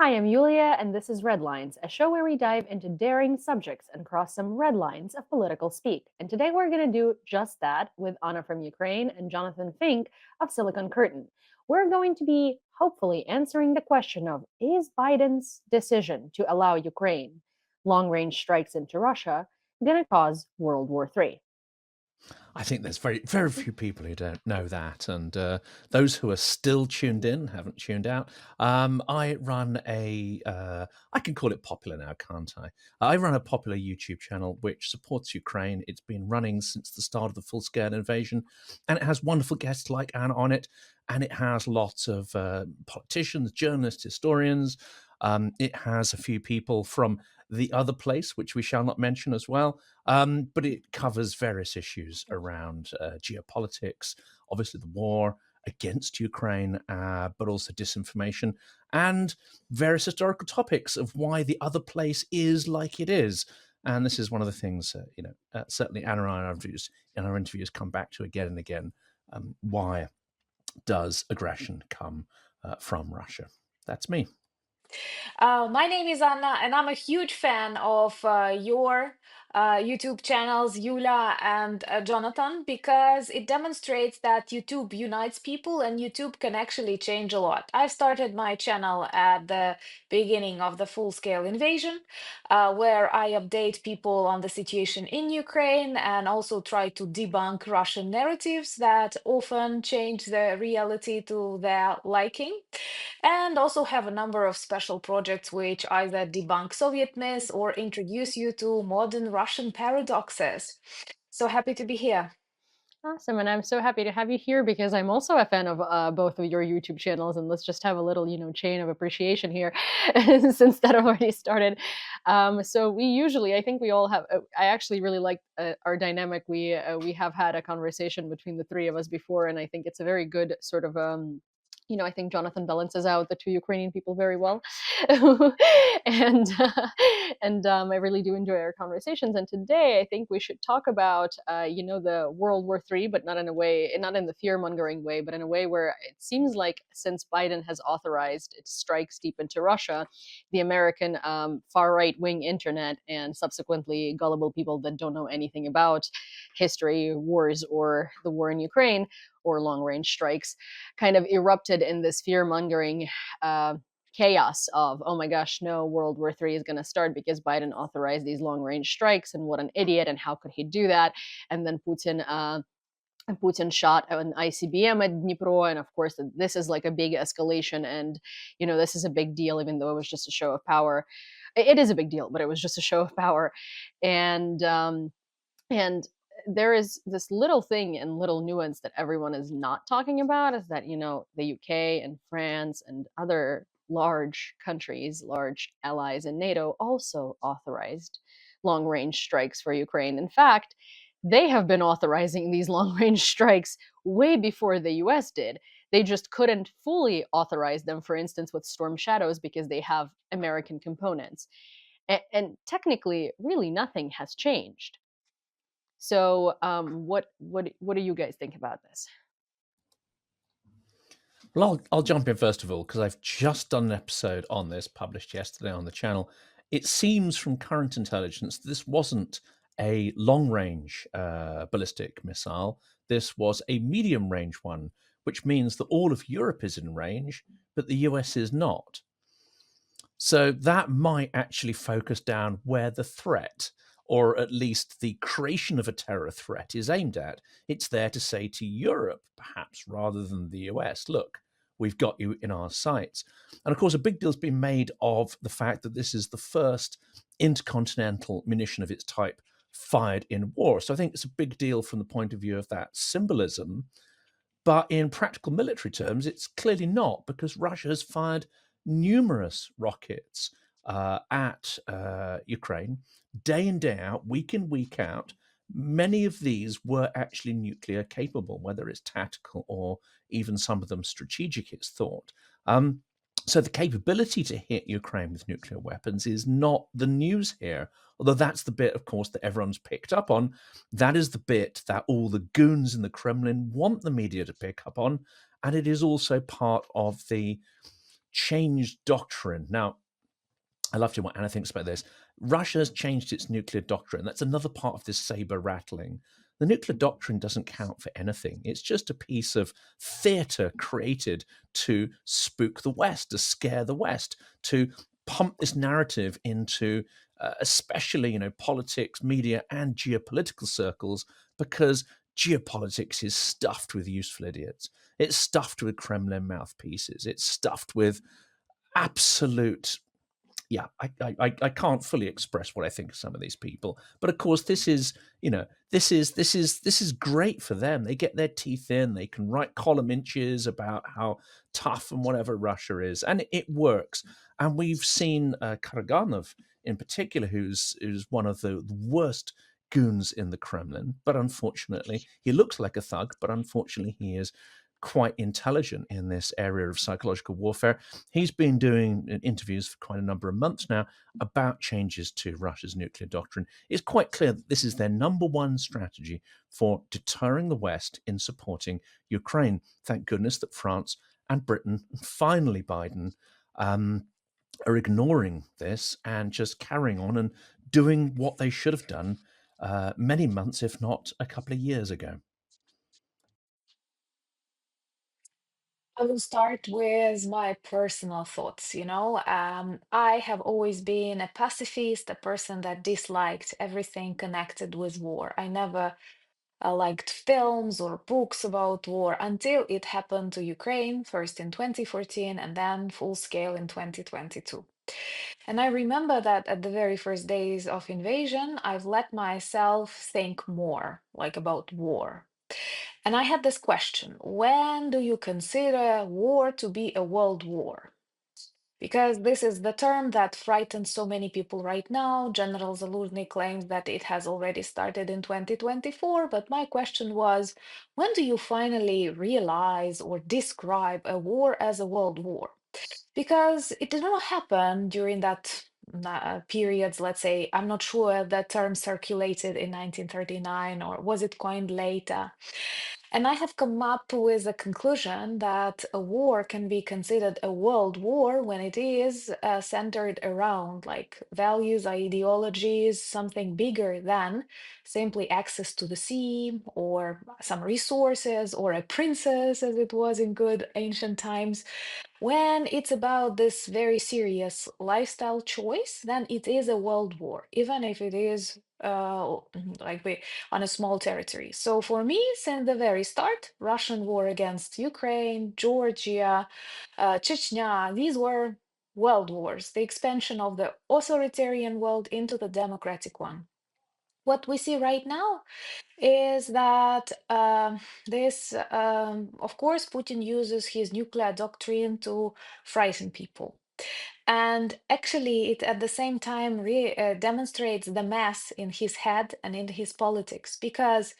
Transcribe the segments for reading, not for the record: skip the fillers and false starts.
Hi, I'm Yulia, and this is Red Lines, a show where we dive into daring subjects and cross some red lines of political speak. And today we're going to do just that with Anna from Ukraine and Jonathan Fink of Silicon Curtain. We're going to be hopefully answering the question of is Biden's decision to allow Ukraine long range strikes into Russia going to cause World War III? I think there's very few people who don't know that, and those who are still tuned in haven't tuned out. I run I can call it popular now, can't I? I run a popular YouTube channel which supports Ukraine. It's been running since the start of the full-scale invasion, and it has wonderful guests like Anna on it, and it has lots of politicians, journalists, historians. It has a few people from the other place, which we shall not mention as well. But it covers various issues around geopolitics, obviously the war against Ukraine, but also disinformation and various historical topics of why the other place is like it is. And this is one of the things, certainly Anna and I in our interviews come back to again and again. Why does aggression come from Russia? That's me. My name is Anna, and I'm a huge fan of your YouTube channels, Yula and Jonathan, because it demonstrates that YouTube unites people and YouTube can actually change a lot. I started my channel at the beginning of the full-scale invasion, where I update people on the situation in Ukraine and also try to debunk Russian narratives that often change the reality to their liking, and also have a number of special projects which either debunk Soviet myths or introduce you to modern Russian paradoxes. So happy to be here. Awesome, and I'm so happy to have you here because I'm also a fan of both of your YouTube channels, and let's just have a little, chain of appreciation here, since that already started. So we usually, I think we all have. I actually really like our dynamic. We have had a conversation between the three of us before, and I think it's a very good sort of. I think Jonathan balances out the two Ukrainian people very well, and I really do enjoy our conversations. And today, I think we should talk about, the World War III, but not in a way, not in the fear mongering way, but in a way where it seems like since Biden has authorized its strikes deep into Russia, the American far right wing internet and subsequently gullible people that don't know anything about history, wars, or the war in Ukraine or long range strikes kind of erupted in this fear mongering chaos of, oh my gosh, no, World War III is going to start because Biden authorized these long range strikes, and what an idiot, and how could he do that? And then Putin shot an ICBM at Dnipro, and of course, this is like a big escalation, and this is a big deal, even though it was just a show of power. It is a big deal, but it was just a show of power, and there is this little thing and little nuance that everyone is not talking about is that, the UK and France and other large countries, large allies in NATO also authorized long range strikes for Ukraine. In fact, they have been authorizing these long range strikes way before the US did. They just couldn't fully authorize them, for instance, with Storm Shadows because they have American components. And technically, really nothing has changed. So, what do you guys think about this? Well, I'll jump in first of all because I've just done an episode on this, published yesterday on the channel. It seems from current intelligence this wasn't a long range ballistic missile. This was a medium range one, which means that all of Europe is in range, but the US is not. So that might actually focus down where the threat, or at least the creation of a terror threat, is aimed at. It's there to say to Europe, perhaps, rather than the US, look, we've got you in our sights. And of course, a big deal's been made of the fact that this is the first intercontinental munition of its type fired in war. So I think it's a big deal from the point of view of that symbolism. But in practical military terms, it's clearly not, because Russia has fired numerous rockets at Ukraine day in, day out, week in, week out. Many of these were actually nuclear capable, whether it's tactical or even some of them strategic, it's thought. So the capability to hit Ukraine with nuclear weapons is not the news here, although that's the bit, of course, that everyone's picked up on. That is the bit that all the goons in the Kremlin want the media to pick up on, and it is also part of the changed doctrine. Now, I love to what Anna thinks about this. Russia's changed its nuclear doctrine. That's another part of this saber rattling. The nuclear doctrine doesn't count for anything. It's just a piece of theater created to spook the West, to scare the West, to pump this narrative into especially politics, media, and geopolitical circles, because geopolitics is stuffed with useful idiots. It's stuffed with Kremlin mouthpieces. It's stuffed with absolute, yeah, I can't fully express what I think of some of these people, but of course, this is great for them. They get their teeth in. They can write column inches about how tough and whatever Russia is, and it works. And we've seen Karaganov in particular, who's one of the worst goons in the Kremlin, but unfortunately, he looks like a thug, but unfortunately, he is quite intelligent in this area of psychological warfare. He's been doing interviews for quite a number of months now about changes to Russia's nuclear doctrine. It's quite clear that this is their number one strategy for deterring the West in supporting Ukraine. Thank goodness that France and Britain, and finally Biden, are ignoring this and just carrying on and doing what they should have done many months, if not a couple of years ago. I will start with my personal thoughts. I have always been a pacifist, a person that disliked everything connected with war. I never liked films or books about war until it happened to Ukraine, first in 2014 and then full scale in 2022. And I remember that at the very first days of invasion, I've let myself think more, like about war. And I had this question: when do you consider war to be a world war? Because this is the term that frightens so many people right now. General Zaluzny claims that it has already started in 2024. But my question was, when do you finally realize or describe a war as a world war? Because it did not happen during that periods. Let's say, I'm not sure that term circulated in 1939, or was it coined later. And I have come up with a conclusion that a war can be considered a world war when it is centered around like values, ideologies, something bigger than simply access to the sea or some resources or a princess, as it was in good ancient times. When it's about this very serious lifestyle choice, then it is a world war, even if it is on a small territory. So for me, since the very start, Russian war against Ukraine, Georgia, Chechnya, these were world wars, the expansion of the authoritarian world into the democratic one. What we see right now is that of course, Putin uses his nuclear doctrine to frighten people. And actually, it at the same time demonstrates the mess in his head and in his politics, because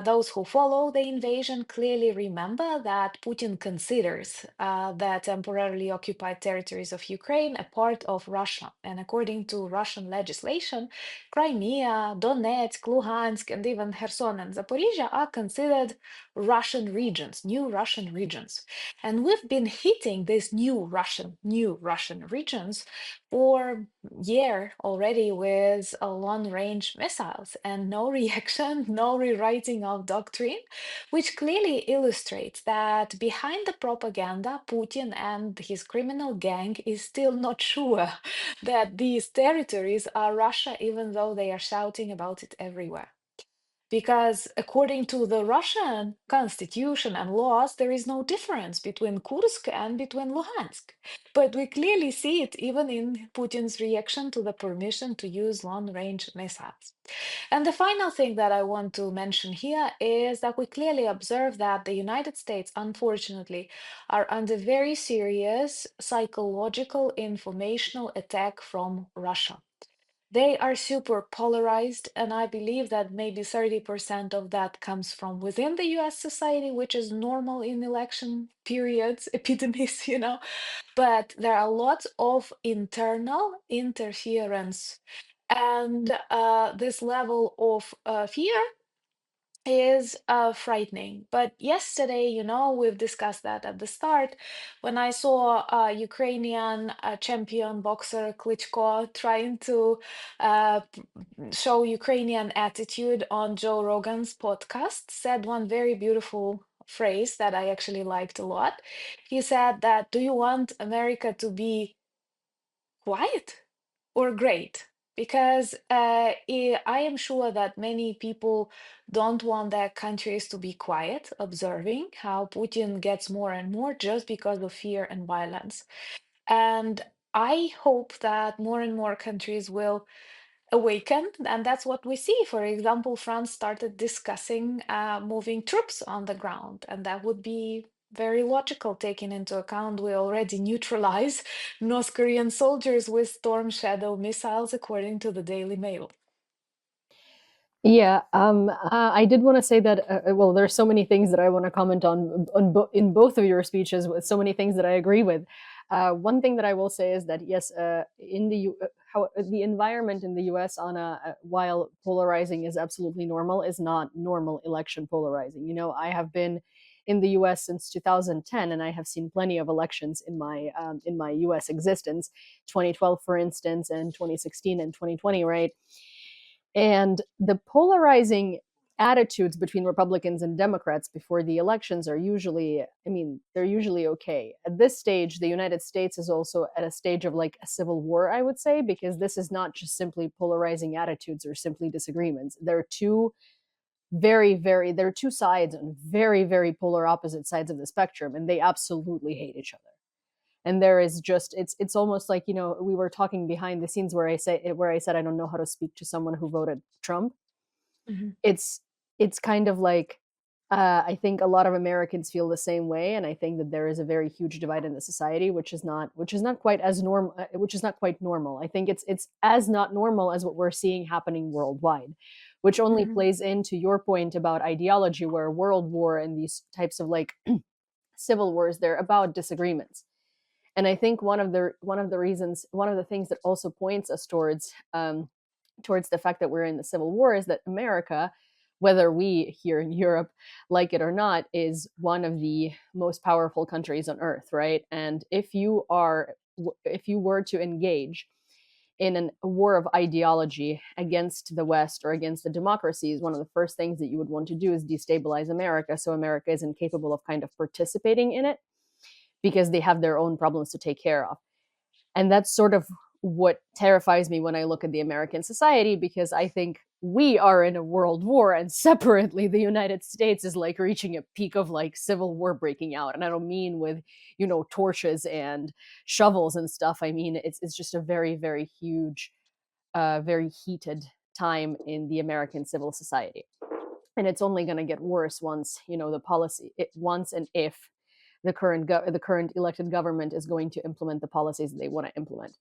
those who follow the invasion clearly remember that Putin considers the temporarily occupied territories of Ukraine a part of Russia. And according to Russian legislation, Crimea, Donetsk, Luhansk, and even Kherson and Zaporizhia are considered Russian regions, new Russian regions. And we've been hitting these new Russian regions for year already with long-range missiles, and no reaction, no rewriting of doctrine, which clearly illustrates that behind the propaganda, Putin and his criminal gang is still not sure that these territories are Russia, even though they are shouting about it everywhere. Because according to the Russian constitution and laws, there is no difference between Kursk and between Luhansk. But we clearly see it even in Putin's reaction to the permission to use long-range missiles. And the final thing that I want to mention here is that we clearly observe that the United States, unfortunately, are under very serious psychological informational attack from Russia. They are super polarized, and I believe that maybe 30% of that comes from within the US society, which is normal in election periods, epidemics, But there are lots of internal interference. And this level of fear is frightening. But yesterday, we've discussed that at the start, when I saw Ukrainian champion boxer Klitschko trying to show Ukrainian attitude on Joe Rogan's podcast, said one very beautiful phrase that I actually liked a lot. He said that, "Do you want America to be quiet or great?" Because I am sure that many people don't want their countries to be quiet, observing how Putin gets more and more just because of fear and violence. And I hope that more and more countries will awakened, and that's what we see. For example, France started discussing moving troops on the ground, and that would be very logical, taking into account we already neutralize North Korean soldiers with Storm Shadow missiles, according to the Daily Mail. Yeah, I did want to say that. Well, there's so many things that I want to comment on in both of your speeches. With so many things that I agree with. One thing that I will say is that yes, in the how the environment in the U.S. on while polarizing is absolutely normal, is not normal election polarizing. You know, I have been in the U.S. since 2010, and I have seen plenty of elections in my U.S. existence, 2012, for instance, and 2016 and 2020, right? And the polarizing attitudes between Republicans and Democrats before the elections are usually, I mean, they're usually okay. At this stage, the United States is also at a stage of like a civil war, I would say, because this is not just simply polarizing attitudes or simply disagreements. There are two there are two sides on very, very polar opposite sides of the spectrum, and they absolutely hate each other. And there is just it's almost like, you know, we were talking behind the scenes where I said I don't know how to speak to someone who voted Trump. Mhm. it's it's kind of like, I think a lot of Americans feel the same way, and I think that there is a very huge divide in the society, which is not quite as which is not quite normal. I think it's as not normal as what we're seeing happening worldwide, which only Mhm. plays into your point about ideology, where world war and these types of like civil wars, they're about disagreements. And I think one of the things that also points us towards the fact that we're in the civil war is that America, whether we here in Europe like it or not, is one of the most powerful countries on earth, right? And if you were to engage in a war of ideology against the West or against the democracies, one of the first things that you would want to do is destabilize America, so America is incapable of kind of participating in it because they have their own problems to take care of. And that's sort of what terrifies me when I look at the American society, because I think we are in a world war, and separately the United States is like reaching a peak of like civil war breaking out. And I don't mean with, you know, torches and shovels and stuff. I mean it's just a very, very huge, very heated time in the American civil society. And it's only going to get worse once, you know, once and if the current elected government is going to implement the policies that they want to implement.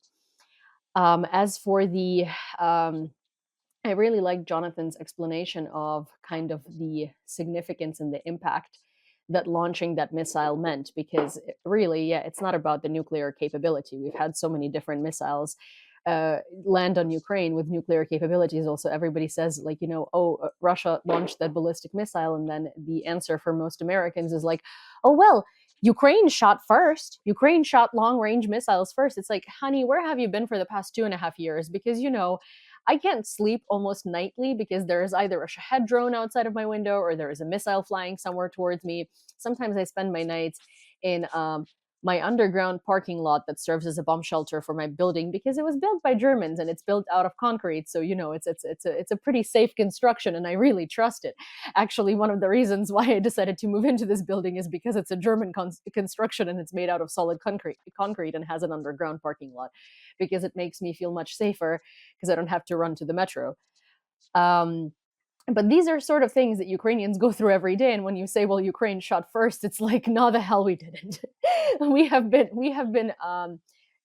As for the I really like Jonathan's explanation of kind of the significance and the impact that launching that missile meant, because really, yeah, it's not about the nuclear capability. We've had so many different missiles land on Ukraine with nuclear capabilities. Also, everybody says, like, you know, oh, Russia launched that ballistic missile. And then the answer for most Americans is like, oh, well, Ukraine shot first. Ukraine shot long range missiles first. It's like, honey, where have you been for the past 2.5 years? Because, you know, I can't sleep almost nightly because there is either a Shahed drone outside of my window or there is a missile flying somewhere towards me. Sometimes I spend my nights in my underground parking lot that serves as a bomb shelter for my building because it was built by Germans and it's built out of concrete. So, you know, it's a pretty safe construction, and I really trust it. Actually, one of the reasons why I decided to move into this building is because it's a German construction and it's made out of solid concrete and has an underground parking lot, because it makes me feel much safer because I don't have to run to the metro. Um, but these are sort of things that Ukrainians go through every day. And when you say, "Well, Ukraine shot first," it's like, no, the hell we didn't. We have been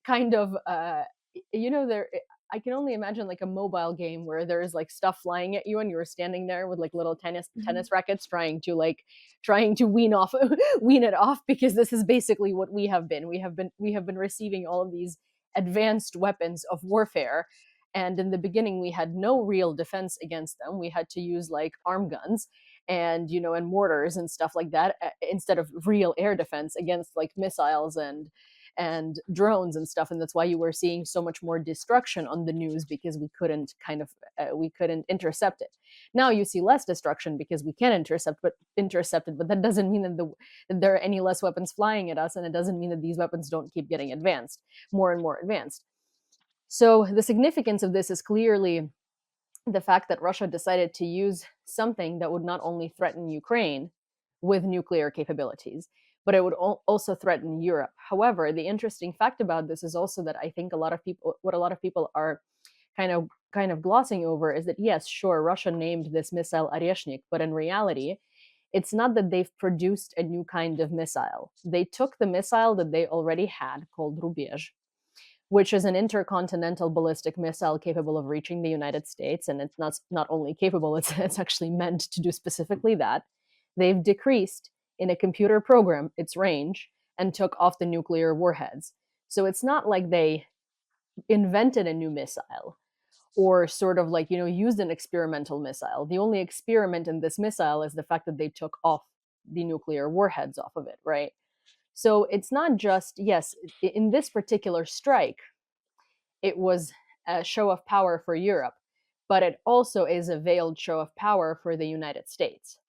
kind of, you know, there. I can only imagine like a mobile game where there's like stuff flying at you, and you're standing there with like little tennis Mhm. rackets trying to wean it off, because this is basically what we have been. We have been receiving all of these advanced weapons of warfare, and in the beginning we had no real defense against them. We had to use like arm guns, and and mortars and stuff like that, instead of real air defense against like missiles and drones and stuff. And that's why you were seeing so much more destruction on the news, because we couldn't intercept it. Now you see less destruction because we can intercept it, but that doesn't mean that there are any less weapons flying at us, and it doesn't mean that these weapons don't keep getting advanced, more and more advanced. So the significance of this is clearly the fact that Russia decided to use something that would not only threaten Ukraine with nuclear capabilities, but it would also threaten Europe. However, the interesting fact about this is also that I think what a lot of people are kind of glossing over, is that yes, sure, Russia named this missile Oreshnik, but in reality, it's not that they've produced a new kind of missile. They took the missile that they already had called Rubezh, which is an intercontinental ballistic missile capable of reaching the United States. And it's not only capable, it's actually meant to do specifically that. They've decreased in a computer program its range and took off the nuclear warheads. So it's not like they invented a new missile or sort of like, used an experimental missile. The only experiment in this missile is the fact that they took off the nuclear warheads off of it, right? So it's not just, yes, in this particular strike, it was a show of power for Europe, but it also is a veiled show of power for the United States.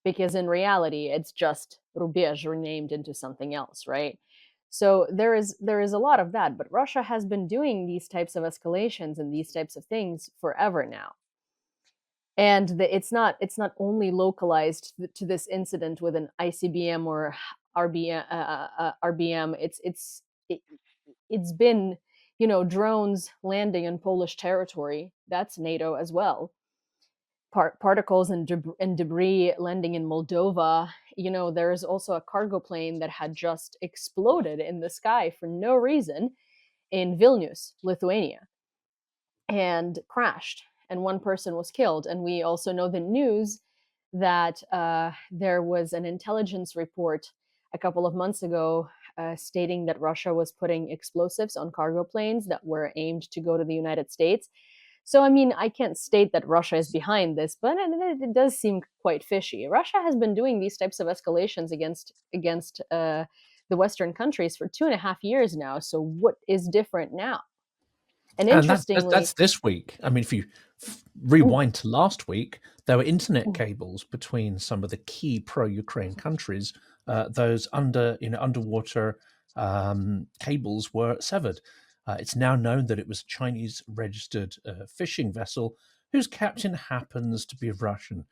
Because in reality, it's just Rubezh renamed into something else, right? So there is a lot of that, but Russia has been doing these types of escalations and these types of things forever now. And it's not only localized to this incident with an ICBM or RBM. It's been, drones landing in Polish territory. That's NATO as well. Particles and debris landing in Moldova. There's also a cargo plane that had just exploded in the sky for no reason in Vilnius, Lithuania, and crashed, and one person was killed. And we also know the news that there was an intelligence report a couple of months ago stating that Russia was putting explosives on cargo planes that were aimed to go to the United States. So, I mean, I can't state that Russia is behind this, but it does seem quite fishy. Russia has been doing these types of escalations against the Western countries for 2.5 years now. So, what is different now? And And that's interestingly, this week. I mean, if you ooh, rewind to last week, there were internet cables between some of the key pro-Ukraine countries. Those underwater cables were severed. It's now known that it was a Chinese-registered fishing vessel whose captain happens to be Russian.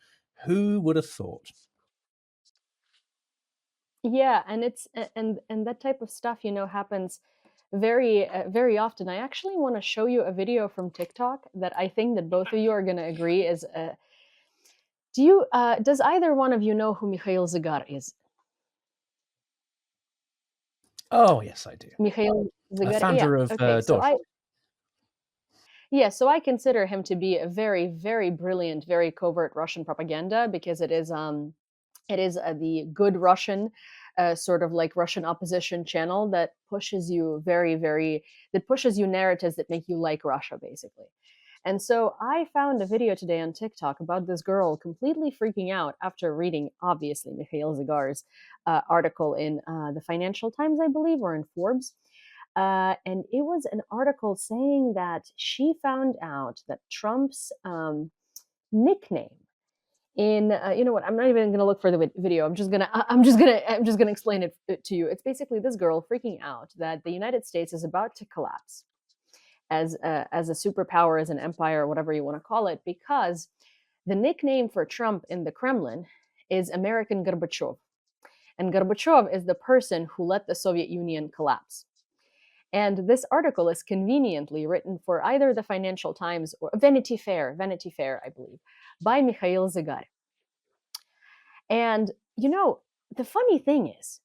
Who would have thought? yeah, and and that type of stuff, happens very often. I actually want to show you a video from TikTok that I think that both of you are going to agree is. Does either one of you know who Mikhail Zygar is? Oh, yes, I do. Mikhail A Zygar, yeah. founder of Okay, so Doge. I consider him to be a very, very brilliant, very covert Russian propaganda, because it is the good Russian, sort of like Russian opposition channel that pushes you that pushes you narratives that make you like Russia, basically. And so I found a video today on TikTok about this girl completely freaking out after reading, obviously, Mikhail Zygar's article in the Financial Times, I believe, or in Forbes. And it was an article saying that she found out that Trump's nickname in you know what, I'm not even going to look for the video. I'm just going to explain it to you. It's basically this girl freaking out that the United States is about to collapse as a superpower, as an empire, whatever you want to call it, because the nickname for Trump in the Kremlin is American Gorbachev. And Gorbachev is the person who let the Soviet Union collapse. And this article is conveniently written for either the Financial Times or Vanity Fair, I believe, by Mikhail Zygar. And the funny thing is,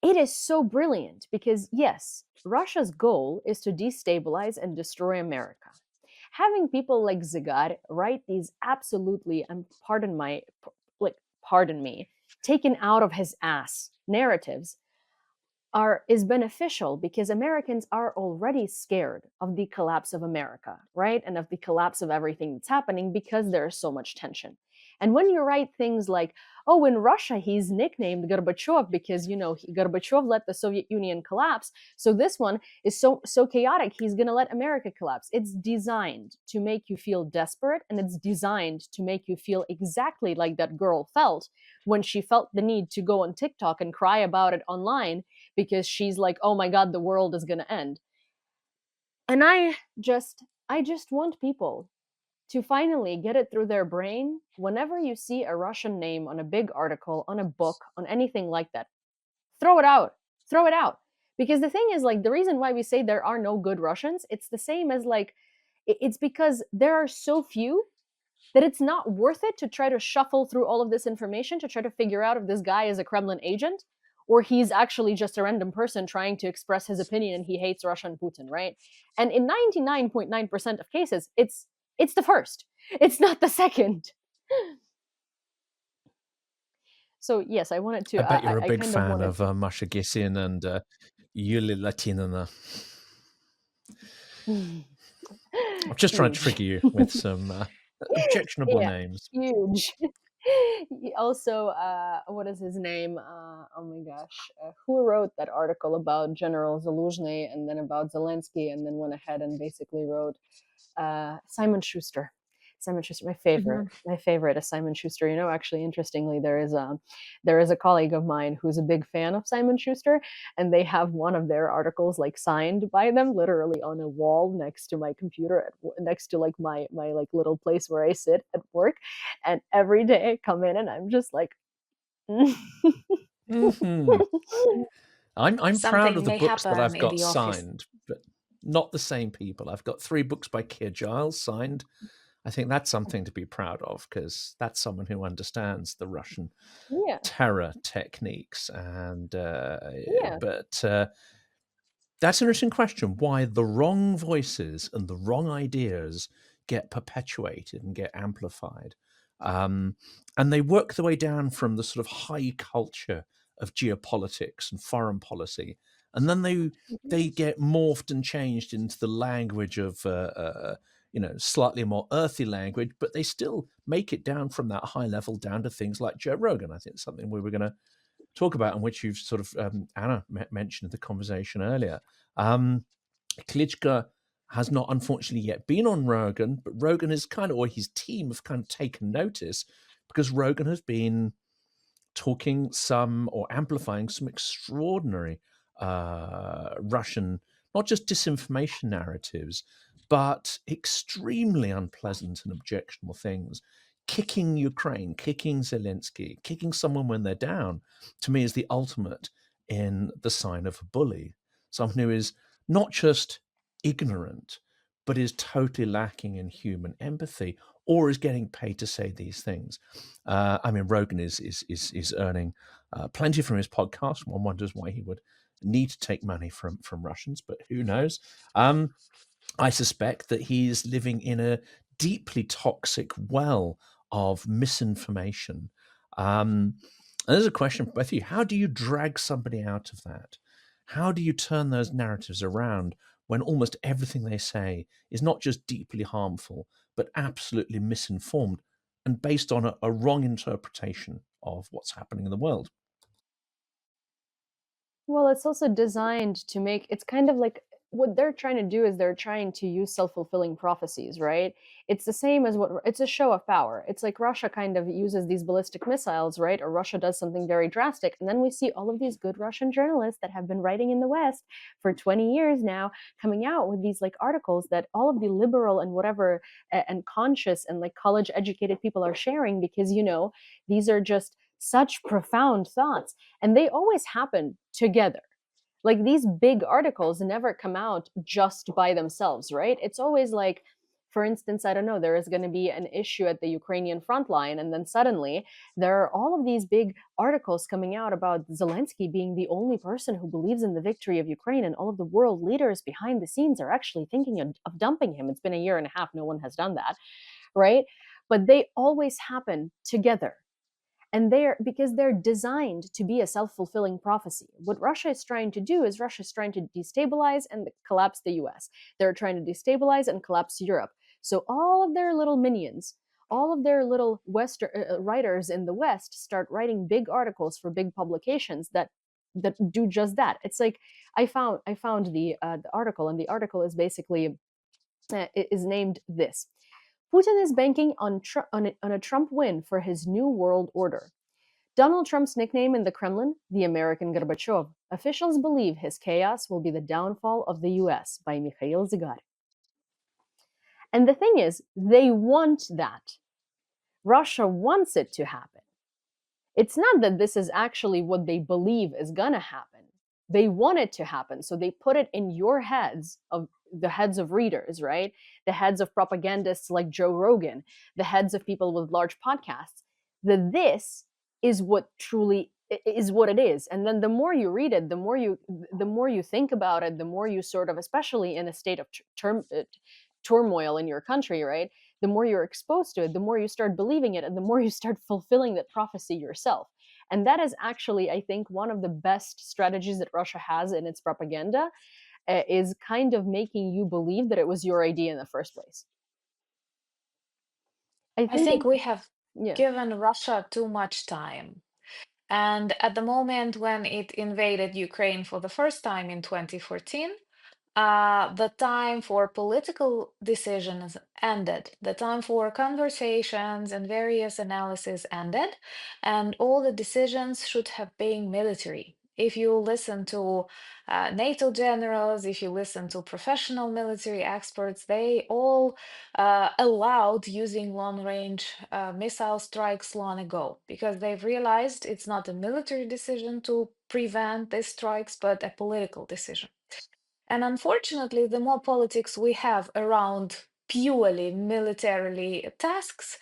it is so brilliant because, yes, Russia's goal is to destabilize and destroy America. Having people like Zygar write these absolutely, and pardon me, taken out of his ass narratives is beneficial because Americans are already scared of the collapse of America, right? And of the collapse of everything that's happening because there is so much tension. And when you write things like, oh, in Russia, he's nicknamed Gorbachev because, Gorbachev let the Soviet Union collapse. So this one is so chaotic, he's going to let America collapse. It's designed to make you feel desperate, and it's designed to make you feel exactly like that girl felt when she felt the need to go on TikTok and cry about it online because she's like, oh my God, the world is going to end. And I just want people to finally get it through their brain. Whenever you see a Russian name on a big article, on a book, on anything like that, throw it out. Throw it out. Because the thing is, like, the reason why we say there are no good Russians, it's the same as like, it's because there are so few that it's not worth it to try to shuffle through all of this information to try to figure out if this guy is a Kremlin agent or he's actually just a random person trying to express his opinion and he hates Russia and Putin, right? And in 99.9% of cases, it's the first. It's not the second. So yes, I wanted to. I bet you're a I big kind of fan wanted of Masha Gessen and Yulia Latinina. to. I'm just trying to Huge. trigger you with some objectionable Yeah, names. huge. Also, what is his name? Oh my gosh, who wrote that article about General Zaluzhny and then about Zelensky, and then went ahead and basically wrote Simon Schuster. Simon Schuster, my favorite. Mhm. My favorite is Simon Schuster. Actually, interestingly, there is a colleague of mine who's a big fan of Simon Schuster, and they have one of their articles like signed by them, literally on a wall next to my computer, next to like my like little place where I sit at work. And every day I come in and I'm just like, Hmm. I'm proud of Something the may books that happen I've in got the office. signed, but not the same people. I've got 3 books by Keir Giles signed. I think that's something to be proud of because that's someone who understands the Russian yeah, terror techniques. And yeah. but that's an interesting question. Why the wrong voices and the wrong ideas get perpetuated and get amplified, um, and they work their way down from the sort of high culture of geopolitics and foreign policy, and then they get morphed and changed into the language of slightly more earthy language, but they still make it down from that high level down to things like Joe Rogan. I think it's something we were going to talk about, and which you've sort of Anna mentioned in the conversation earlier. Um, Klitschko has not, unfortunately, yet been on Rogan, but Rogan is kind of, or his team have kind of taken notice because Rogan has been talking some or amplifying some extraordinary Russian, not just disinformation narratives, but extremely unpleasant and objectionable things. Kicking Ukraine, kicking Zelensky, kicking someone when they're down, to me is the ultimate in the sign of a bully. Someone who is not just ignorant, but is totally lacking in human empathy or is getting paid to say these things. I mean, Rogan is earning plenty from his podcast. One wonders why he would need to take money from Russians, but who knows? I suspect that he's living in a deeply toxic well of misinformation. And there's a question for both of you: how do you drag somebody out of that? How do you turn those narratives around when almost everything they say is not just deeply harmful, but absolutely misinformed and based on a wrong interpretation of what's happening in the world? Well, it's also designed to make it's kind of like what they're trying to do is they're trying to use self-fulfilling prophecies, right? It's the same as what it's a show of power. It's like Russia kind of uses these ballistic missiles, right? Or Russia does something very drastic. And then we see all of these good Russian journalists that have been writing in the West for 20 years now coming out with these like articles that all of the liberal and whatever and conscious and like college educated people are sharing because these are just such profound thoughts and they always happen together. Like these big articles never come out just by themselves, right? It's always like, for instance, I don't know, there is going to be an issue at the Ukrainian front line, and then suddenly there are all of these big articles coming out about Zelensky being the only person who believes in the victory of Ukraine, and all of the world leaders behind the scenes are actually thinking of dumping him. It's been a year and a half, no one has done that, right? But they always happen together, and they're because they're designed to be a self-fulfilling prophecy. What Russia is trying to do is Russia is trying to destabilize and collapse the US. They're trying to destabilize and collapse Europe. So all of their little minions, all of their little Western writers in the West start writing big articles for big publications that do just that. It's like I found the article, and the article is basically is named this: Putin is banking on a Trump win for his new world order. Donald Trump's nickname in the Kremlin, the American Gorbachev. Officials believe his chaos will be the downfall of the US, by Mikhail Zygar. And the thing is, they want that. Russia wants it to happen. It's not that this is actually what they believe is going to happen. They want it to happen. So they put it in your heads, of the heads of readers, right? The heads of propagandists like Joe Rogan, the heads of people with large podcasts, that this is what truly is what it is. And then the more you read it, the more you think about it, the more you sort of, especially in a state of turmoil in your country, right? The more you're exposed to it, the more you start believing it, and the more you start fulfilling that prophecy yourself. And that is actually, I think, one of the best strategies that Russia has in its propaganda, is kind of making you believe that it was your idea in the first place. I I think think it, we have yeah. given Russia too much time. And at the moment when it invaded Ukraine for the first time in 2014, the time for political decisions ended. The time for conversations and various analysis ended, and all the decisions should have been military. If you listen to NATO generals, if you listen to professional military experts, they all allowed using long range missile strikes long ago because they've realized it's not a military decision to prevent these strikes, but a political decision. And unfortunately, the more politics we have around purely militarily tasks,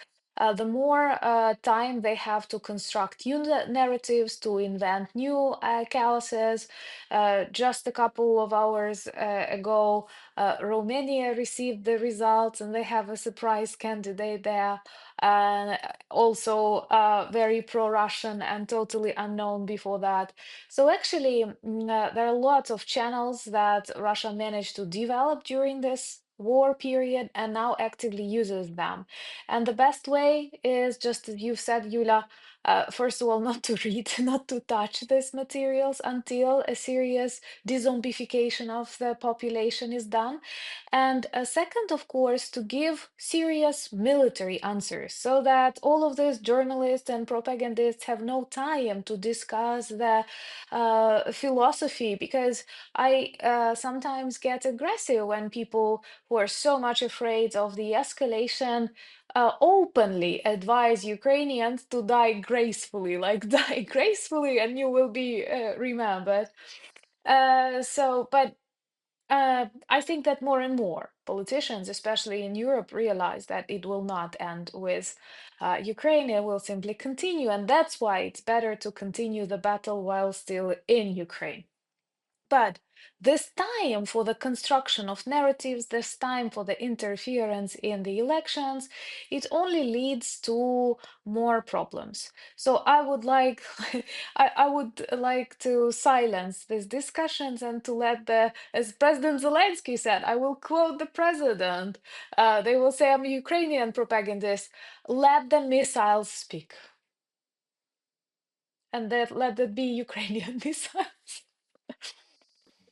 the more time they have to construct new narratives, to invent new chaoses. Just a couple of hours ago, Romania received the results and they have a surprise candidate there. Also, very pro Russian and totally unknown before that. So actually, there are lots of channels that Russia managed to develop during this war period and now actively uses them. And the best way is just as you've said, Yulia, first of all, not to read, not to touch these materials until a serious dezombification of the population is done. And a second, of course, to give serious military answers so that all of these journalists and propagandists have no time to discuss the philosophy, because I sometimes get aggressive when people who are so much afraid of the escalation openly advise Ukrainians to die gracefully, like die gracefully and you will be remembered. But I think that more and more politicians, especially in Europe, realize that it will not end with Ukraine. It will simply continue. And that's why it's better to continue the battle while still in Ukraine. But this time for the construction of narratives, this time for the interference in the elections, it only leads to more problems. So I would like, I would like to silence these discussions and to let the, as President Zelensky said, I will quote the president. They will say I'm a Ukrainian propagandist. Let the missiles speak, and that let that be Ukrainian missiles.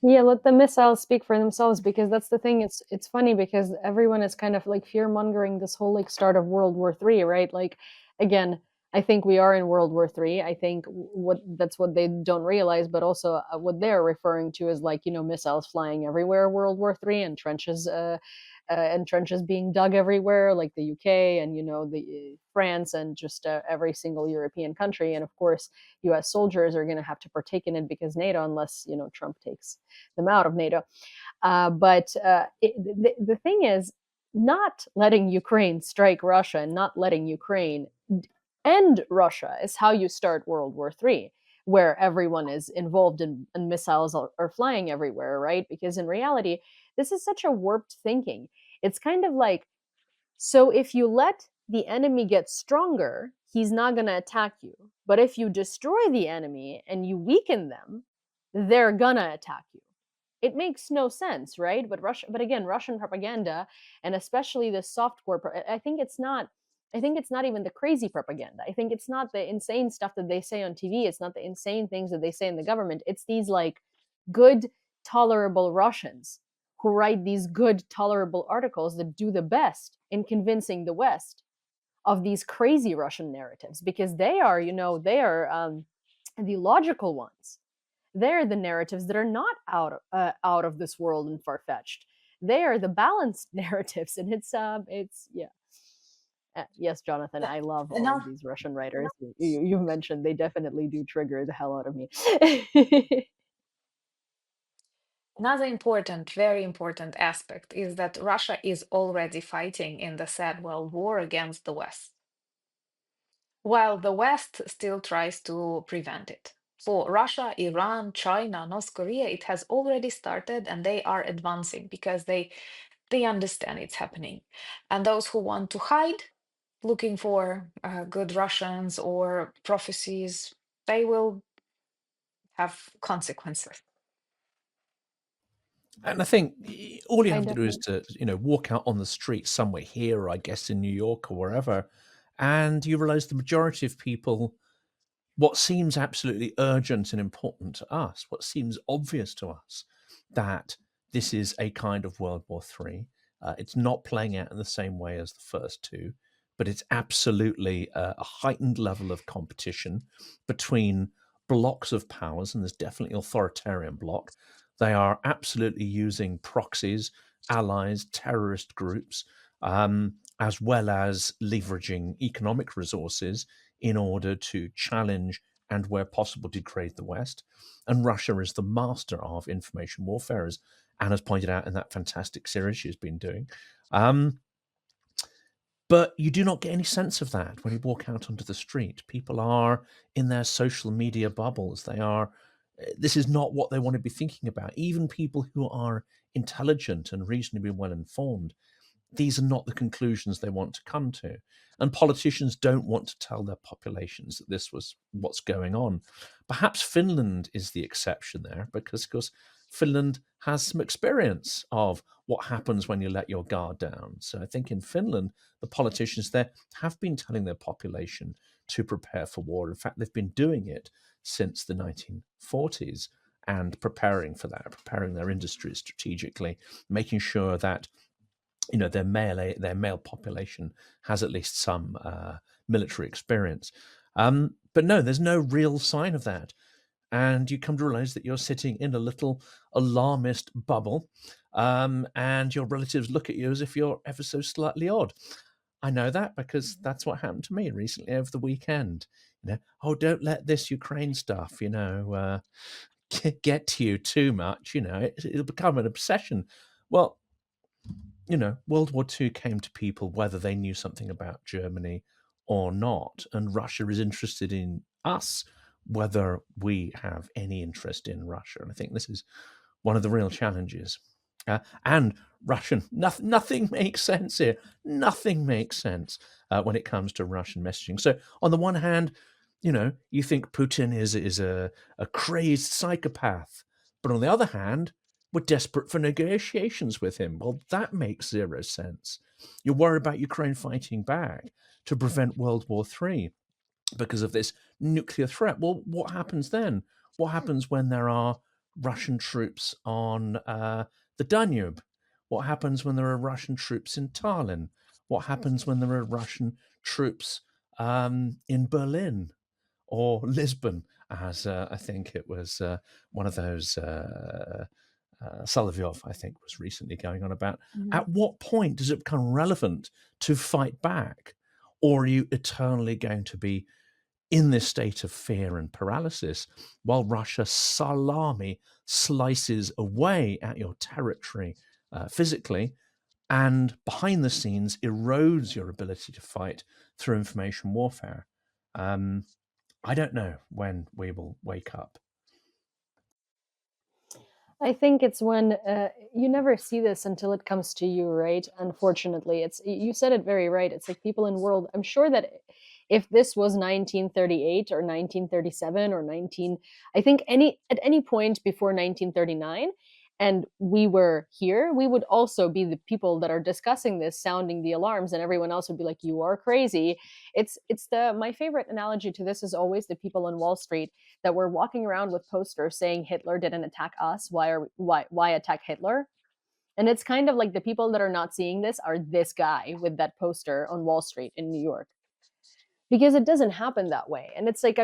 Yeah, let the missiles speak for themselves, because that's the thing. It's funny because everyone is kind of like fear mongering this whole like start of World War III, right? Like, again, I think we are in World War III. I think what that's what they don't realize, but also what they're referring to is like, missiles flying everywhere, World War III, and trenches being dug everywhere, like the UK and the France and just every single European country, and of course U.S. soldiers are going to have to partake in it because NATO, unless Trump takes them out of NATO. But the thing is, not letting Ukraine strike Russia and not letting Ukraine end Russia is how you start World War III, where everyone is involved and missiles are flying everywhere, right? Because in reality, this is such a warped thinking. It's kind of like, so if you let the enemy get stronger, he's not going to attack you. But if you destroy the enemy and you weaken them, they're going to attack you. It makes no sense, right? But again, Russian propaganda, and especially the software, I think it's not. I think it's not even the crazy propaganda. I think it's not the insane stuff that they say on TV. It's not the insane things that they say in the government. It's these like good, tolerable Russians who write these good, tolerable articles that do the best in convincing the West of these crazy Russian narratives because they are, they are the logical ones. They're the narratives that are not out of this world and far fetched. They are the balanced narratives, and it's yeah. Yes, Jonathan, I love all of Ano- these Russian writers. You mentioned they definitely do trigger the hell out of me. Another important, very important aspect is that Russia is already fighting in the Third World War against the West, while the West still tries to prevent it. For Russia, Iran, China, North Korea, it has already started and they are advancing because they understand it's happening. And those who want to hide, looking for good Russians or prophecies, they will have consequences. And I think all you I have to do is definitely. to, walk out on the street somewhere here, I guess in New York or wherever, and you realize the majority of people, what seems absolutely urgent and important to us, what seems obvious to us, that this is a kind of World War III. It's not playing out in the same way as the first two, but it's absolutely a heightened level of competition between blocks of powers, and there's definitely authoritarian bloc. They are absolutely using proxies, allies, terrorist groups, as well as leveraging economic resources in order to challenge and, where possible, degrade the West. And Russia is the master of information warfare, as Anna's pointed out in that fantastic series she's been doing. Um, but you do not get any sense of that when you walk out onto the street. People are in their social media bubbles. They are. This is not what they want to be thinking about. Even people who are intelligent and reasonably well informed, these are not the conclusions they want to come to. And politicians don't want to tell their populations that this was what's going on. Perhaps Finland is the exception there because, of course, Finland has some experience of what happens when you let your guard down. So I think in Finland, the politicians there have been telling their population to prepare for war. In fact, they've been doing it since the 1940s and preparing for that, preparing their industries strategically, making sure that their male population has at least some military experience. But no, there's no real sign of that, and you come to realize that you're sitting in a little alarmist bubble, and your relatives look at you as if you're ever so slightly odd. I know that because that's what happened to me recently over the weekend. Oh, don't let this Ukraine stuff, get to you too much. It'll become an obsession. Well, World War II came to people whether they knew something about Germany or not. And Russia is interested in us, whether we have any interest in Russia. And I think this is one of the real challenges. And Russian, nothing makes sense here. Nothing makes sense when it comes to Russian messaging. So, on the one hand, you think Putin is a crazed psychopath. But on the other hand, we're desperate for negotiations with him. Well, that makes zero sense. You're worried about Ukraine fighting back to prevent World War III because of this nuclear threat. Well, what happens then? What happens when there are Russian troops on the Danube? What happens when there are Russian troops in Tallinn? What happens when there are Russian troops in Berlin or Lisbon, as I think it was one of those Solovyov, I think, was recently going on about. Mhm. At what point does it become relevant to fight back? Or are you eternally going to be in this state of fear and paralysis while Russia salami slices away at your territory physically and behind the scenes erodes your ability to fight through information warfare? Um, I don't know when we will wake up. I think it's when you never see this until it comes to you, right? Unfortunately, you said it very right. It's like people in world. I'm sure that if this was 1938 or 1937 or 19, I think any at any point before 1939, and we were here, we would also be the people that are discussing this, sounding the alarms, and everyone else would be like, "You are crazy." It's the my favorite analogy to this is always the people on Wall Street that were walking around with posters saying Hitler didn't attack us. Why attack Hitler? And it's kind of like the people that are not seeing this are this guy with that poster on Wall Street in New York, because it doesn't happen that way. And it's like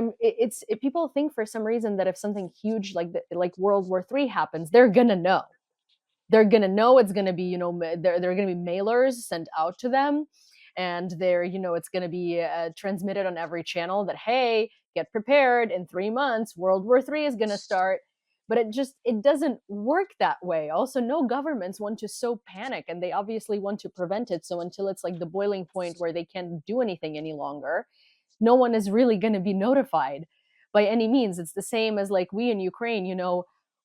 people think for some reason that if something huge like World War III happens, they're gonna know. They're gonna know. It's gonna be, they're gonna be mailers sent out to them, and it's gonna be transmitted on every channel that, hey, get prepared, in 3 months World War III is gonna start. But it doesn't work that way. Also, no governments want to so panic, and they obviously want to prevent it. So until it's like the boiling point where they can't do anything any longer, no one is really going to be notified by any means. It's the same as like we in Ukraine,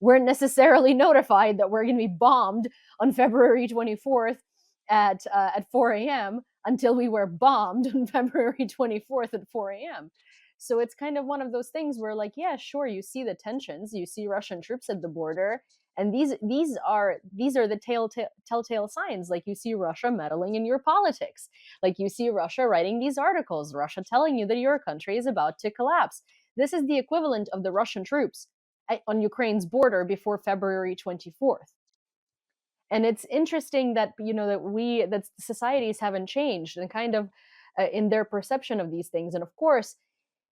weren't necessarily notified that we're going to be bombed on February 24th at 4 a.m. until we were bombed on February 24th at 4 a.m. So it's kind of one of those things where, like, yeah, sure, you see the tensions, you see Russian troops at the border, and these are the telltale signs. Like, you see Russia meddling in your politics, like you see Russia writing these articles, Russia telling you that your country is about to collapse. This is the equivalent of the Russian troops on Ukraine's border before February 24th. And it's interesting that that societies haven't changed, and kind of in their perception of these things. And of course,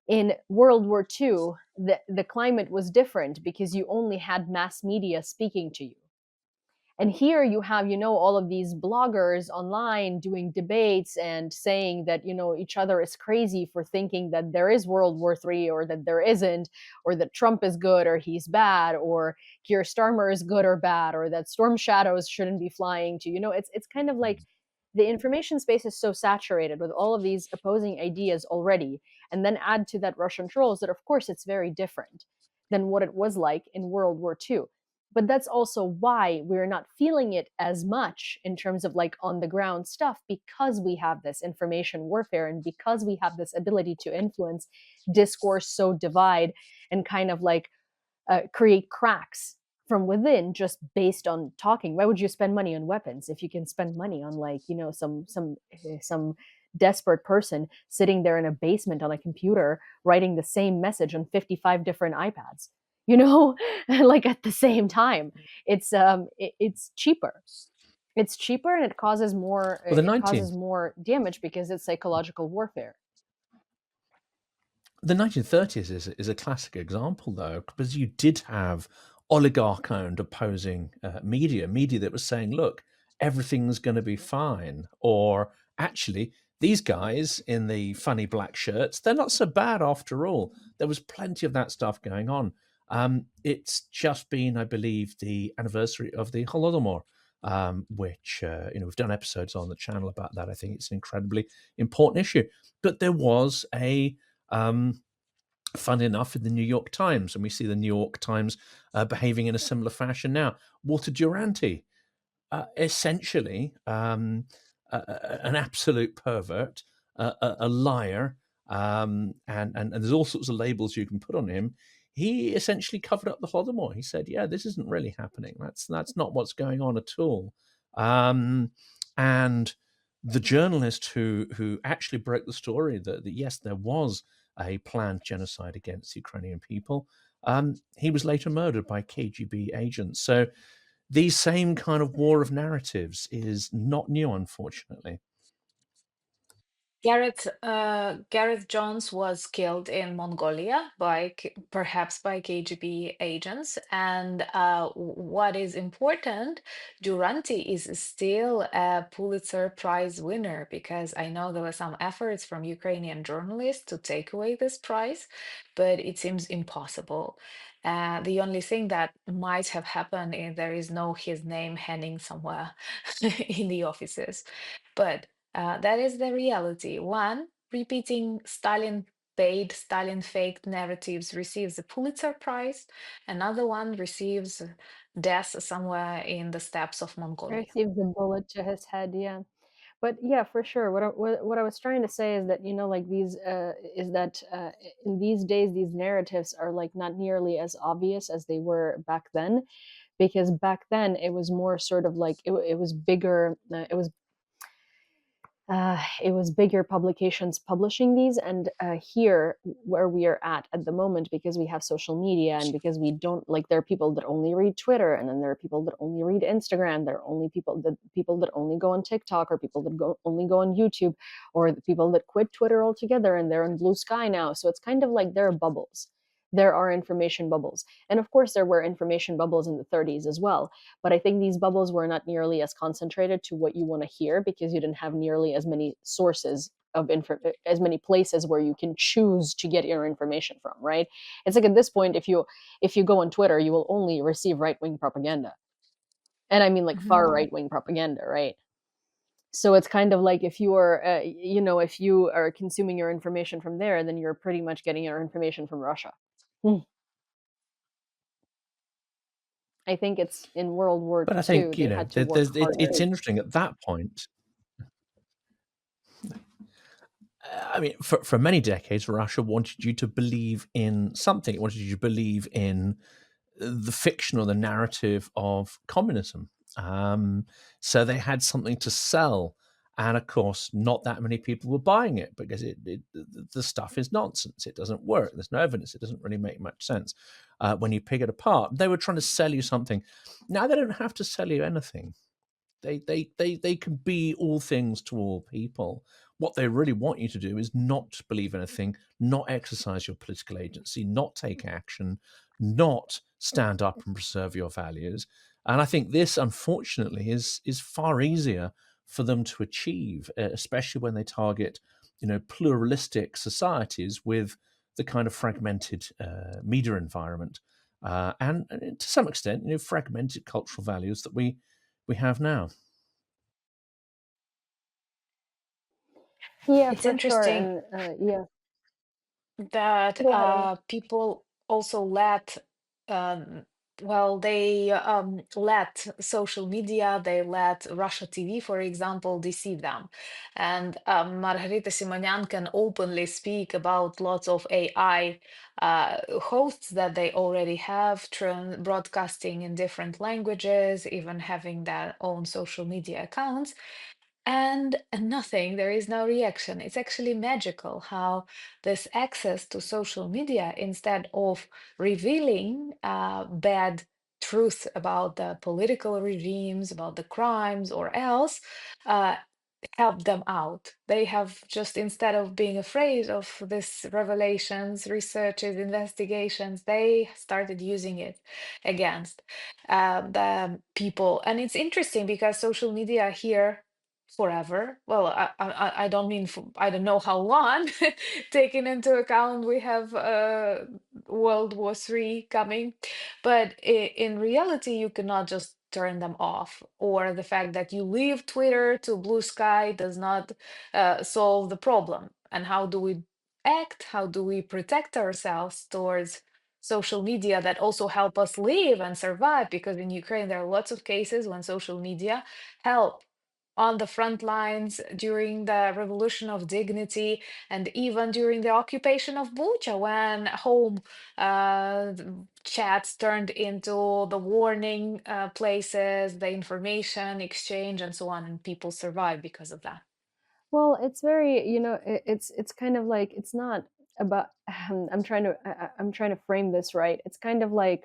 in World War II, the climate was different because you only had mass media speaking to you. And here you have, all of these bloggers online doing debates and saying that, each other is crazy for thinking that there is World War III, or that there isn't, or that Trump is good or he's bad, or Keir Starmer is good or bad, or that storm shadows shouldn't be flying to, it's kind of like the information space is so saturated with all of these opposing ideas already. And then add to that Russian trolls, that of course it's very different than what it was like in World War II. But that's also why we're not feeling it as much in terms of like on the ground stuff, because we have this information warfare, and because we have this ability to influence discourse, so divide, and kind of like create cracks from within just based on talking. Why would you spend money on weapons if you can spend money on, like, some desperate person sitting there in a basement on a computer writing the same message on 55 different iPads, like at the same time? It's cheaper. It's cheaper, and Well, the it 19 causes more damage because it's psychological warfare. The 1930s is a classic example, though, because you did have oligarch-owned opposing media that was saying, "Look, everything's going to be fine," or actually, these guys in the funny black shirts, they're not so bad after all. There was plenty of that stuff going on. It's just been, I believe, the anniversary of the Holodomor, which we've done episodes on the channel about that. I think it's an incredibly important issue. But there was a fun enough in the New York Times, and we see the New York Times behaving in a similar fashion now. Walter Duranty, essentially an absolute pervert, a liar, and there's all sorts of labels you can put on him. He essentially covered up the Holodomor. He said, "Yeah, this isn't really happening. That's not what's going on at all." And the journalist who actually broke the story that yes, there was a planned genocide against the Ukrainian people, he was later murdered by KGB agents. So these same kind of war of narratives is not new, unfortunately. Gareth Jones was killed in Mongolia perhaps by KGB agents. And what is important, Duranty is still a Pulitzer Prize winner, because I know there were some efforts from Ukrainian journalists to take away this prize, but it seems impossible. The only thing that might have happened is there is no his name hanging somewhere in the offices. But that is the reality. One, repeating Stalin paid, Stalin faked narratives receives the Pulitzer Prize. Another one receives death somewhere in the steppes of Mongolia. Receives a bullet to his head, yeah. But yeah, for sure. What I was trying to say is that, like, these is that in these days these narratives are like not nearly as obvious as they were back then, because back then it was more sort of like it was bigger. It was bigger publications publishing these, and here where we are at the moment, because we have social media and because we don't like, there are people that only read Twitter, and then there are people that only read Instagram, there are only people that only go on TikTok, or people that only go on YouTube, or the people that quit Twitter altogether and they're in Blue Sky now. So it's kind of like there are bubbles, there are information bubbles, and of course there were information bubbles in the 30s as well, but I think these bubbles were not nearly as concentrated to what you want to hear, because you didn't have nearly as many sources of as many places where you can choose to get your information from, right? It's like at this point, if you go on Twitter, you will only receive right-wing propaganda. And I mean like far Mhm. right-wing propaganda, right? So it's kind of like if you are if you are consuming your information from there, then you're pretty much getting your information from Russia. Hmm. I think it's in World War But I II think, they had to work there's it's harder. interesting at that point. I mean, for many decades, Russia wanted you to believe in something. It wanted you to believe in the fiction or the narrative of communism. So they had something to sell. And of course, not that many people were buying it because the stuff is nonsense. It doesn't work. There's no evidence. It doesn't really make much sense when you pick it apart. They were trying to sell you something. Now they don't have to sell you anything. They can be all things to all people. What they really want you to do is not believe anything, not exercise your political agency, not take action, not stand up and preserve your values. And I think this, unfortunately, is far easier for them to achieve, especially when they target, pluralistic societies with the kind of fragmented media environment, and to some extent, fragmented cultural values that we have now. Yeah, It's for sure. interesting And yeah, that go ahead, Anna. people also let they let social media, they let Russia TV, for example, deceive them. And Margarita Simonyan can openly speak about lots of AI hosts that they already have, broadcasting in different languages, even having their own social media accounts. And nothing, there is no reaction. It's actually magical how this access to social media, instead of revealing bad truth about the political regimes, about the crimes, or else, uh, help them out. They have just, instead of being afraid of this revelations, researches, investigations, they started using it against the people. And it's interesting because social media here forever. Well, I don't mean for, I don't know how long, taking into account we have World War III coming, but in reality, you cannot just turn them off. Or the fact that you leave Twitter to Blue Sky does not solve the problem. And how do we act? How do we protect ourselves towards social media that also help us live and survive? Because in Ukraine, there are lots of cases when social media help on the front lines during the Revolution of Dignity, and even during the occupation of Bucha, when home uh, chats turned into the warning places, the information exchange, and so on, and people survived because of that. Well, it's very, it's kind of like it's not about. I'm trying to frame this right. It's kind of like,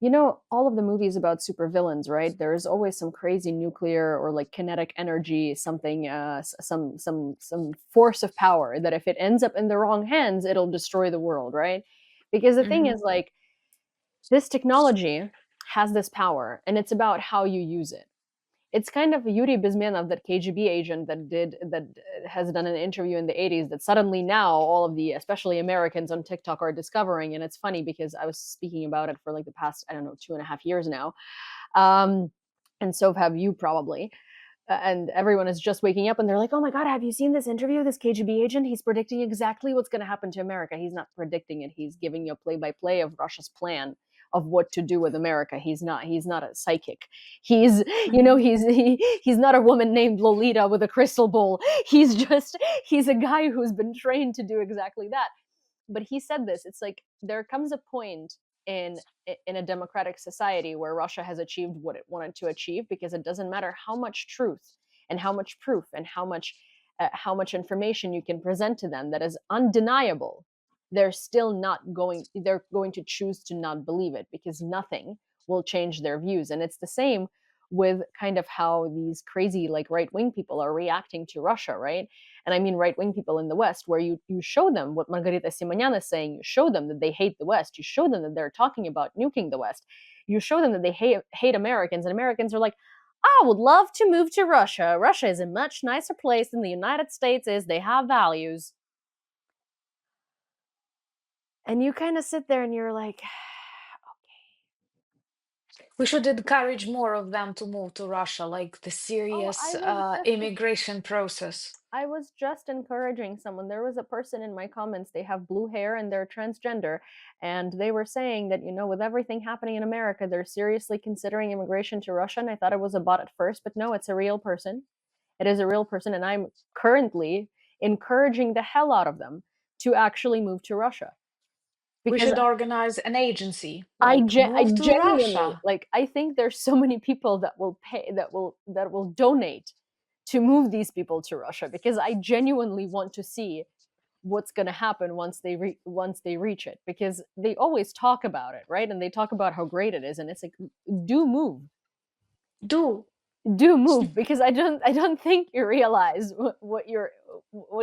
all of the movies about supervillains, right? There's always some crazy nuclear or like kinetic energy, something, some force of power that if it ends up in the wrong hands, it'll destroy the world, right? Because the thing Hmm. is, like, this technology has this power, and it's about how you use it. It's kind of Yuri Bezmenov, that KGB agent that has done an interview in the 80s, that suddenly now all of the, especially Americans on TikTok, are discovering. And it's funny because I was speaking about it for like the past, I don't know, 2.5 years now. Um, and so have you probably. And everyone is just waking up and they're like, oh my God, have you seen this interview? This KGB agent, he's predicting exactly what's going to happen to America. He's not predicting it. He's giving you a play by play of Russia's plan of what to do with America. He's not a psychic. He's, Hmm. he's not a woman named Lolita with a crystal ball. He's a guy who's been trained to do exactly that. But he said this, it's like there comes a point in a democratic society where Russia has achieved what it wanted to achieve, because it doesn't matter how much truth and how much proof and how much information you can present to them that is undeniable, they're going to choose to not believe it, because nothing will change their views. And it's the same with kind of how these crazy like right-wing people are reacting to Russia, right? And I mean right-wing people in the West, where you show them what Margarita Simonyan is saying, you show them that they hate the West, you show them that they're talking about nuking the West, you show them that they hate Americans, and Americans are like, I would love to move to Russia. Russia is a much nicer place than the United States is. They have values. And you kind of sit there and you're like, We should encourage more of them to move to Russia, like the oh, serious immigration process. I was just encouraging someone. There was a person in my comments, they have blue hair and they're transgender. And they were saying that, with everything happening in America, they're seriously considering immigration to Russia. And I thought it was a bot at first, but no, it's a real person. It is a real person. And I'm currently encouraging the hell out of them to actually move to Russia. We Because should organize an agency, I, like I move to genuinely, Russia. like, I think there's so many people that will pay, that will donate to move these people to Russia, because I genuinely want to see what's going to happen once they reach it, because they always talk about it, right? And they talk about how great it is, and it's like, do move, Do. do move, because I don't think you realize what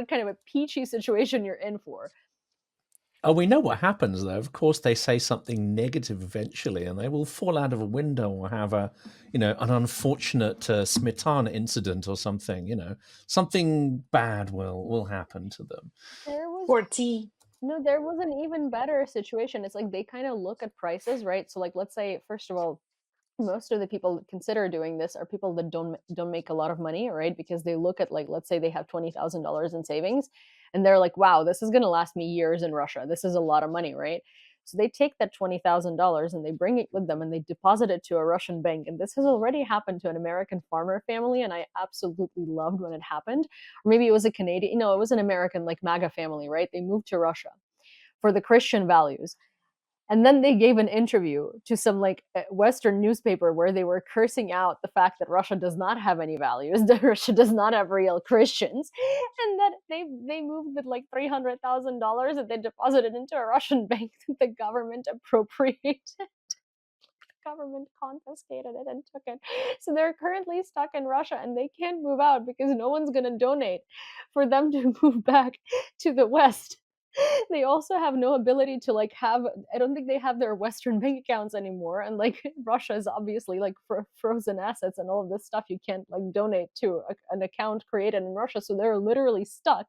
kind of a peachy situation you're in for. Oh, we know what happens though. Of course, they say something negative eventually, and they will fall out of a window or have an unfortunate Smetana incident or something. Something bad will happen to them. There was For tea. No, there was an even better situation. It's like they kind of look at prices, right? So like, let's say, first of all, most of the people that consider doing this are people that don't make a lot of money, right? Because they look at, like, let's say they have $20,000 in savings, and they're like, wow, this is going to last me years in Russia. This is a lot of money, right? So they take that $20,000 and they bring it with them and they deposit it to a Russian bank. And this has already happened to an American farmer family, and I absolutely loved when it happened. Or maybe it was a Canadian, no, it was an American, like, MAGA family, right? They moved to Russia for the Christian values. And then they gave an interview to some like Western newspaper where they were cursing out the fact that Russia does not have any values, that Russia does not have real Christians, and that they moved with like $300,000 that they deposited into a Russian bank that the government appropriated. Government confiscated it and took it. So they're currently stuck in Russia and they can't move out because no one's going to donate for them to move back to the West. They also have no ability to like have, I don't think they have their Western bank accounts anymore. And like Russia is obviously like frozen assets and all of this stuff. You can't like donate to an account created in Russia. So they're literally stuck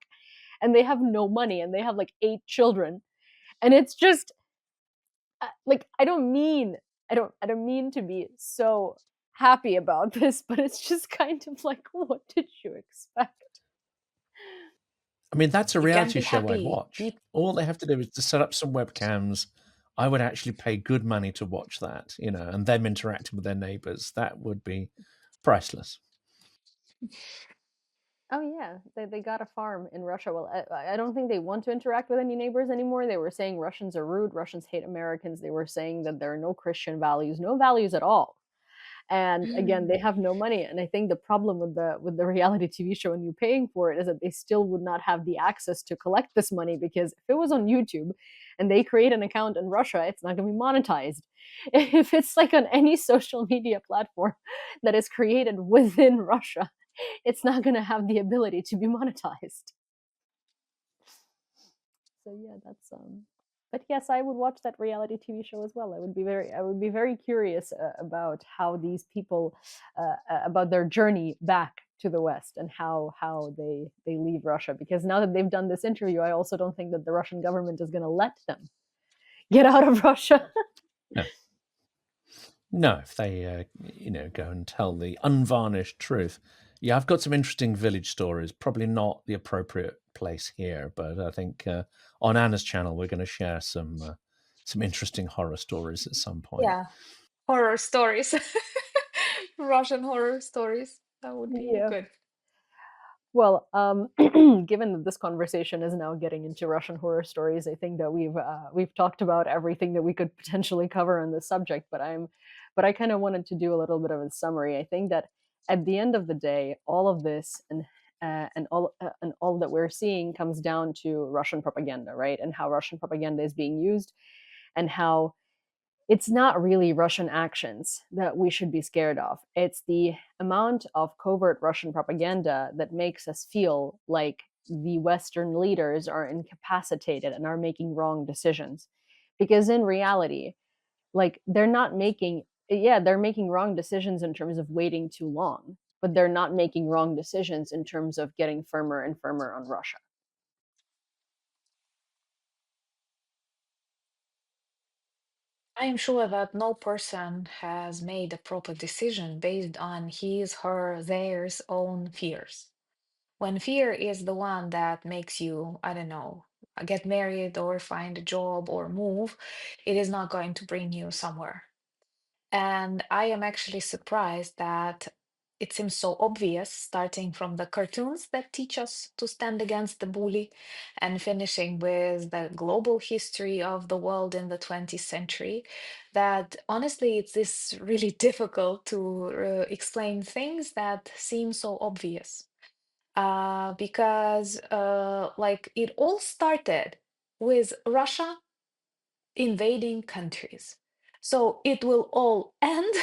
and they have no money and they have like 8 children. And it's just like, I don't mean to be so happy about this, but it's just kind of like, what did you expect? I mean, that's a You can reality be show I'd happy. watch. All they have to do is to set up some webcams. I would actually pay good money to watch that, and them interacting with their neighbors. That would be priceless. Oh yeah, they got a farm in Russia. Well, I don't think they want to interact with any neighbors anymore. They were saying Russians are rude, Russians hate Americans. They were saying that there are no Christian values, no values at all. And again, they have no money. And I think the problem with the reality TV show and you paying for it is that they still would not have the access to collect this money, because if it was on YouTube and they create an account in Russia, it's not going to be monetized. If it's like on any social media platform that is created within Russia, it's not going to have the ability to be monetized. So yeah, that's but yes, I would watch that reality TV show as well. I would be very curious about how these people about their journey back to the West and how they leave Russia, because now that they've done this interview, I also don't think that the Russian government is going to let them get out of Russia. No, no, if they go and tell the unvarnished truth. Yeah, I've got some interesting village stories. Probably not the appropriate place here, but I think on Anna's channel we're going to share some interesting horror stories at some point. Yeah, horror stories. Russian horror stories. That would be Yeah. good. Well, given that this conversation is now getting into Russian horror stories, I think that we've talked about everything that we could potentially cover on this subject. But I kind of wanted to do a little bit of a summary. I think that at the end of the day, all of this and all that we're seeing comes down to Russian propaganda, right? And how Russian propaganda is being used, and how it's not really Russian actions that we should be scared of. It's the amount of covert Russian propaganda that makes us feel like the Western leaders are incapacitated and are making wrong decisions. Because in reality, like they're not making, yeah, they're making wrong decisions in terms of waiting too long, but they're not making wrong decisions in terms of getting firmer and firmer on Russia. I am sure that no person has made a proper decision based on his, her, theirs own fears. When fear is the one that makes you, I don't know, get married or find a job or move, it is not going to bring you somewhere. And I am actually surprised that it seems so obvious, starting from the cartoons that teach us to stand against the bully and finishing with the global history of the world in the 20th century, that honestly, it's this really difficult to explain things that seem so obvious. Because, like, it all started with Russia invading countries. So it will all end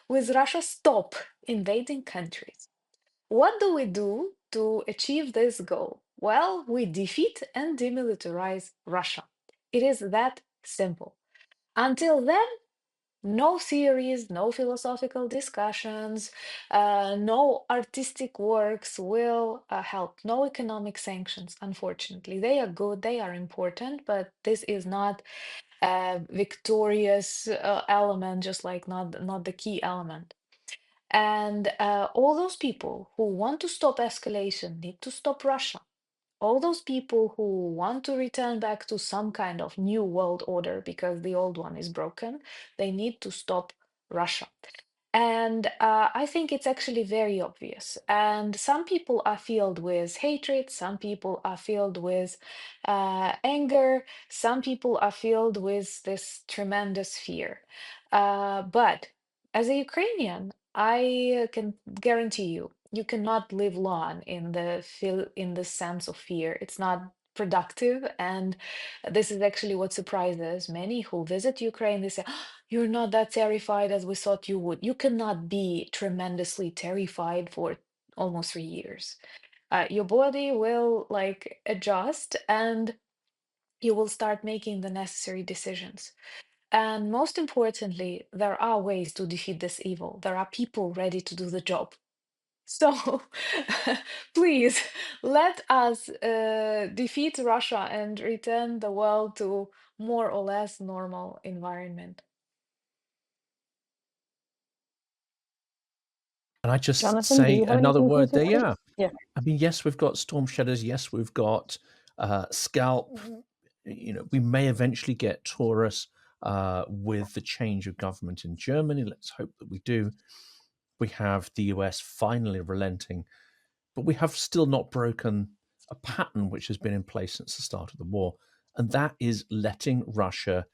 with Russia stop invading countries. What do we do to achieve this goal? Well, we defeat and demilitarize Russia. It is that simple. Until then, no theories, no philosophical discussions, no artistic works will help. No economic sanctions, unfortunately. They are good, they are important, but this is not victorious element, just like not the key element. And all those people who want to stop escalation need to stop Russia. All those people who want to return back to some kind of new world order because the old one is broken, they need to stop Russia. And I think it's actually very obvious. And some people are filled with hatred, some people are filled with anger, some people are filled with this tremendous fear. But as a Ukrainian, I can guarantee you, you cannot live long in the feel in the sense of fear. It's not productive, and this is actually what surprises many who visit Ukraine. They say, you're not that terrified as we thought you would. You cannot be tremendously terrified for almost 3 years. Your body will like adjust and you will start making the necessary decisions. And most importantly, there are ways to defeat this evil. There are people ready to do the job. So please let us defeat Russia and return the world to more or less normal environment. And I just Jonathan, do say you have another anything to word say? there. Yeah. Yeah. I mean, yes, we've got storm shadows. Yes, we've got scalp. We may eventually get Taurus with the change of government in Germany. Let's hope that we do. We have the US finally relenting, but we have still not broken a pattern which has been in place since the start of the war. And that is letting Russia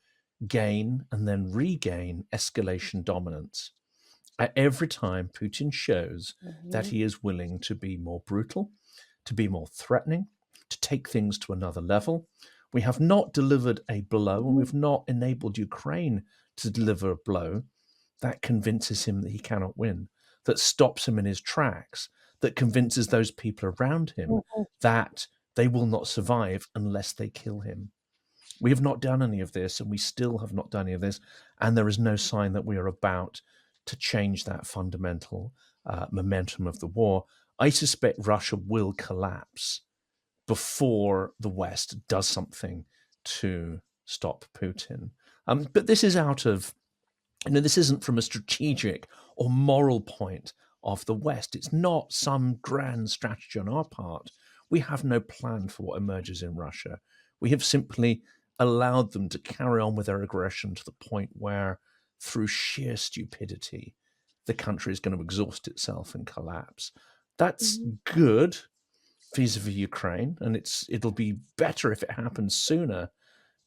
gain and then regain escalation dominance. Every time Putin shows that Mhm. he is willing to be more brutal, to be more threatening, to take things to another level, we have not delivered a blow and Mhm. we've not enabled Ukraine to deliver a blow that convinces him that he cannot win, that stops him in his tracks, that convinces those people around him Mhm. that they will not survive unless they kill him. We have not done any of this, and we still have not done any of this, and there is no sign that we are about to change that fundamental momentum of the war. I suspect Russia will collapse before the West does something to stop Putin. But this is out of this isn't from a strategic or moral point of the West. It's not some grand strategy on our part. We have no plan for what emerges in Russia. We have simply allowed them to carry on with their aggression to the point where, through sheer stupidity, the country is going to exhaust itself and collapse. That's Mhm. good, vis-a-vis Ukraine, and it'll be better if it happens sooner.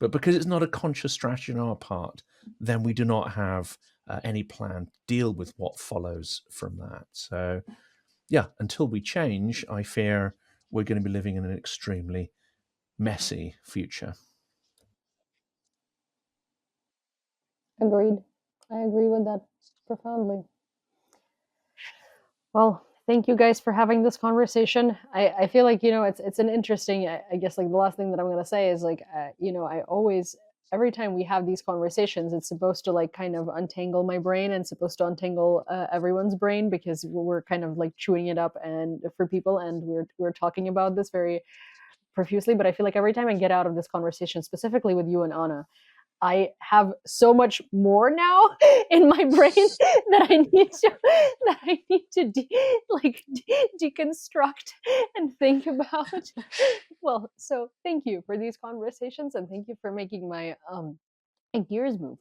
But because it's not a conscious strategy on our part, then we do not have any plan to deal with what follows from that. So, yeah, until we change, I fear we're going to be living in an extremely messy future. Agreed. I agree with that profoundly. Well, thank you guys for having this conversation. I feel like, it's an interesting, I guess, like the last thing that I'm going to say is like, I always, every time we have these conversations, it's supposed to like kind of untangle my brain and supposed to untangle everyone's brain because we're kind of like chewing it up and for people and we're talking about this very profusely. But I feel like every time I get out of this conversation, specifically with you and Anna, I have so much more now in my brain that I need to deconstruct and think about. Well, so thank you for these conversations and thank you for making my gears move.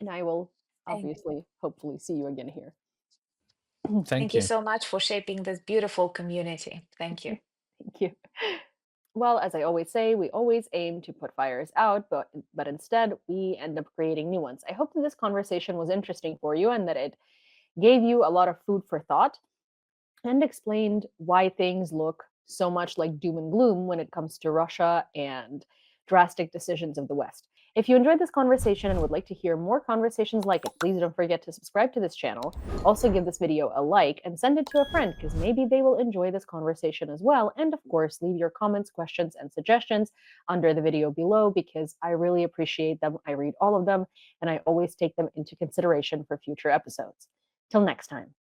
And I will Thank, obviously, hopefully, see you again here. Thank thank you you. so much for shaping this beautiful community. Thank you. Thank you. Well, as I always say, we always aim to put fires out, but instead we end up creating new ones. I hope that this conversation was interesting for you and that it gave you a lot of food for thought and explained why things look so much like doom and gloom when it comes to Russia and drastic decisions of the West. If you enjoyed this conversation and would like to hear more conversations like it, please don't forget to subscribe to this channel. Also, give this video a like and send it to a friend because maybe they will enjoy this conversation as well. And of course, leave your comments, questions, and suggestions under the video below because I really appreciate them. I read all of them and I always take them into consideration for future episodes. Till next time.